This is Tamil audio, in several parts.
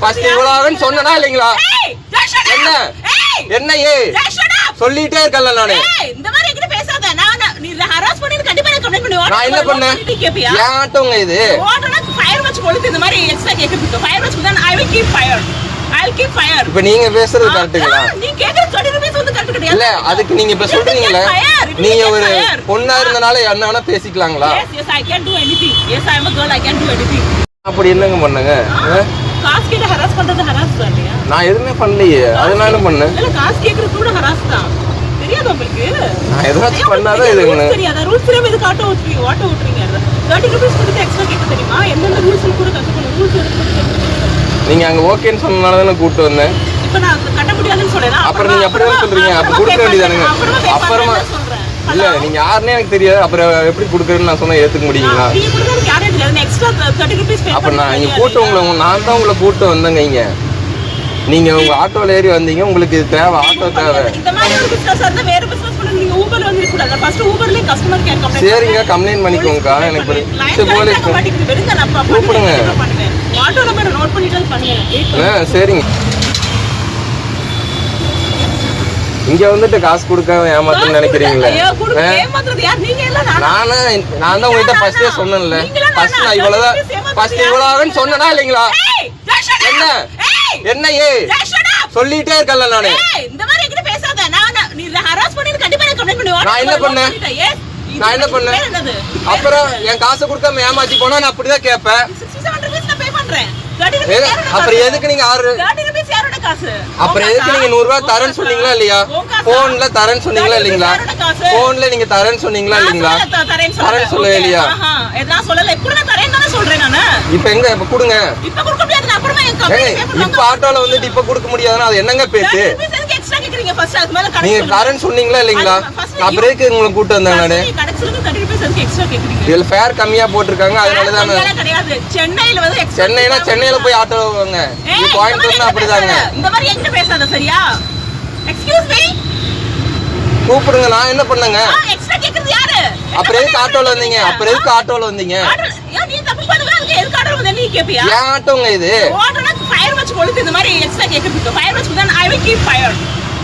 ஃபர்ஸ்ட் இவ்வளவுன்னு சொன்னனா இல்லீங்களா? என்ன என்ன சொல்லிட்டே இருக்கல நானு. இந்த மாதிரி என்கிட்ட பேசாத. நீ ஹராஸ் பண்ணி கண்டிப்பா கம்ப்ளைன்ட் பண்ணுவேன். நான் என்ன பண்ணேன்? ஏன் ஆட்டோங்க இது? ஓட்டனா ஃபயர் வச்சு கொளுத்து இந்த மாதிரி எக்ஸ்ட்ரா கேக்குது. ஃபயர் வச்சு தான் I will keep fire. I'll keep fire. இப்ப நீங்க பேசுறது கரெக்ட்டுங்களா? நீ கேக்குற 20 ரூபாய் வந்து கரெக்ட் கிடையாது. இல்ல அதுக்கு நீங்க இப்ப சொல்றீங்கல நீங்க ஒரு பொண்ணா இருந்தனால என்ன வேணா பேசிக்கலாங்களா? Yes, I can do anything. Yes, I am a girl, I can do anything. அப்படி என்னங்க பண்ணங்க? காசு கேட்டு ஹராஸ் பண்றது ஹராஸ் தானே? நான் எதுமே பண்ணலையே. அதனால என்ன பண்ணேன்? இல்ல காசு கேக்குறது கூட ஹராஸ் தான். தெரியாதா உங்களுக்கு? நான் எதுவும் பண்ணாத இதுங்க. தெரியாதா? ரூல்ஸ் தெரியாம இது ஆட்டோ ஓட்டுறீங்க. 30 ரூபாய் கொடுத்து எக்ஸ்ட்ரா கேட்க தெரியுமா? என்னென்ன ரூல்ஸ் கூட கத்துக்கணும். ரூல்ஸ் நீங்க அங்க ஓகேன்னு சொன்னனால தான் கூட்டி வந்தேன். இப்போ நான் கட்ட முடியாதுன்னு சொல்றேனா? அப்புறம் நீங்க அப்படியே சொல்றீங்க. அப்ப கொடுக்க வேண்டியதானங்க. அப்புறமா இல்ல நீங்க யாருனே எனக்கு தெரியாது. அப்புறம் எப்படி கொடுக்கறேன்னு நான் சொன்னா ஏத்துக்க முடியுங்களா? நீங்க கொடுக்கறது யாரே தெரியாது. எக்ஸ்ட்ரா 30 ரூபாய் பே அப்ப நான் இங்க கூட்டி நான் தான் உங்களை கூட்டி வந்தேங்க இங்க. நீங்க உங்க ஆட்டோல ஏறி வந்தீங்க. உங்களுக்கு இது தேவை, ஆட்டோ தேவை. இந்த மாதிரி ஒரு பிசினஸ் இருந்தா வேற பிசினஸ் பண்ண நீங்க ஊபர்ல வந்து கூடாது. ஃபர்ஸ்ட் ஊபர்ல கஸ்டமர் கேர் கம்ப்ளைன்ட். சரிங்க கம்ப்ளைன்ட் பண்ணிக்கோங்கக்கா. எனக்கு போலீஸ் கூப்பிடுங்க. ஆட்டோ நம்பர் நோட் பண்ணிட்டு பண்ணுங்க. சரிங்க. இங்க வந்துட்டு காசு கொடுக்க ஏமாத்துன்னு நினைக்கிறீங்களா? நான் தான் உங்ககிட்ட ஃபர்ஸ்டே சொன்னேன்ல. ஃபர்ஸ்ட் நான் இவ்வளவுதான் ஃபர்ஸ்ட் இவ்வளவுன்னு சொன்னனா இல்லீங்களா? என்ன என்ன சொல்லிட்டே இருக்கல நானு. இந்த மாதிரி என்கிட்ட பேசாத. நீ ஹராஸ் பண்ணி கண்டிப்பா கம்ப்ளைன்ட் பண்ணுவேன். நான் என்ன பண்ணேன்? அப்புறம் என் காசு கொடுக்காம ஏமாத்தி போனா நான் அப்படிதான் கேட்பேன். 67 ரூபாய் நான் பே பண்றேன். அப்புறம் எதுக்கு நீங்க 30 ரூபாய் யாரோட காசு? அப்புறம் எதுக்கு நீங்க 100 ரூபாய் தரேன்னு சொன்னீங்களா இல்லையா? போன்ல தரேன்னு சொன்னீங்களா இல்லீங்களா? போன்ல நீங்க தரேன்னு சொன்னீங்களா இல்லீங்களா? தரேன்னு சொல்லவே இல்லையா? எல்லாம் சொல்லல. இப்போ நான் தரேன்னு தான சொல்றேன் நானு. இப்போ எங்க இப்ப கொடுங்க. இப்போ கொடுக்க முடியாது. நான் அப்புறமா என் கம்பெனி இப்ப ஆட்டோல வந்துட்டு இப்ப கொடுக்க முடியாதுன்னா அது என்னங்க பேச்சு? எக்ஸ்ட்ரா கேக்குறீங்க. ஃபர்ஸ்ட் அது மேல நீங்க தரேன்னு சொன்னீங்களா இல்லீங்களா? நான் பிரேக் உங்களுக்கு கூட்டி வந்தேன் நானு. கடைசில 30 ரூபாய் எக்ஸ்ட்ரா கேக்குறீங்க. இதுல ஃபேர் கம்மியா போட்டுருக்காங்க. அதனால தான் கிடையாது. சென்னையில வந்து சென்னையில போய் ஆட்டோ வாங்க. இது கோயம்புத்தூர்னா அப்படிதாங்க. இந்த மாதிரி என்கிட்ட பேசாத சரியா? Excuse me. கூப்பிடுங்க. நான் என்ன பண்ணேங்க? எக்ஸ்ட்ரா கேக்குறது யாரு? அப்புறம் எதுக்கு ஆட்டோல வந்தீங்க? நீ தப்பு பண்ணுவ. அதுக்கு எதுக்கு ஆட்டோல வந்து நீ கேப்பியா? ஏன் ஆட்டோங்க இது? ஓட்டனா ஃபயர் வச்சு கொளுத்து இந்த மாதிரி எக்ஸ்ட்ரா கேக்குது. ஃபயர் வச்சு தான் I will keep fire.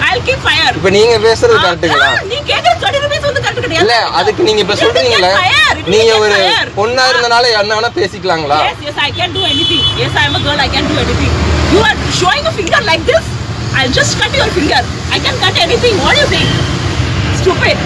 I'll keep fire. இப்ப நீங்க பேசுறது கரெக்ட்டுங்களா? நீ கேக்குற 20 ரூபாய் வந்து கரெக்ட் கிடையாது. இல்ல அதுக்கு நீங்க இப்ப சொல்றீங்கல நீங்க ஒரு பொண்ணா இருந்தனால என்ன வேணா பேசிக்கலாங்களா? Yes, I can do anything. Yes, I am a girl, I can do anything. You are showing a finger like this. I'll just cut your finger. I can cut anything. What do you think? Stupid.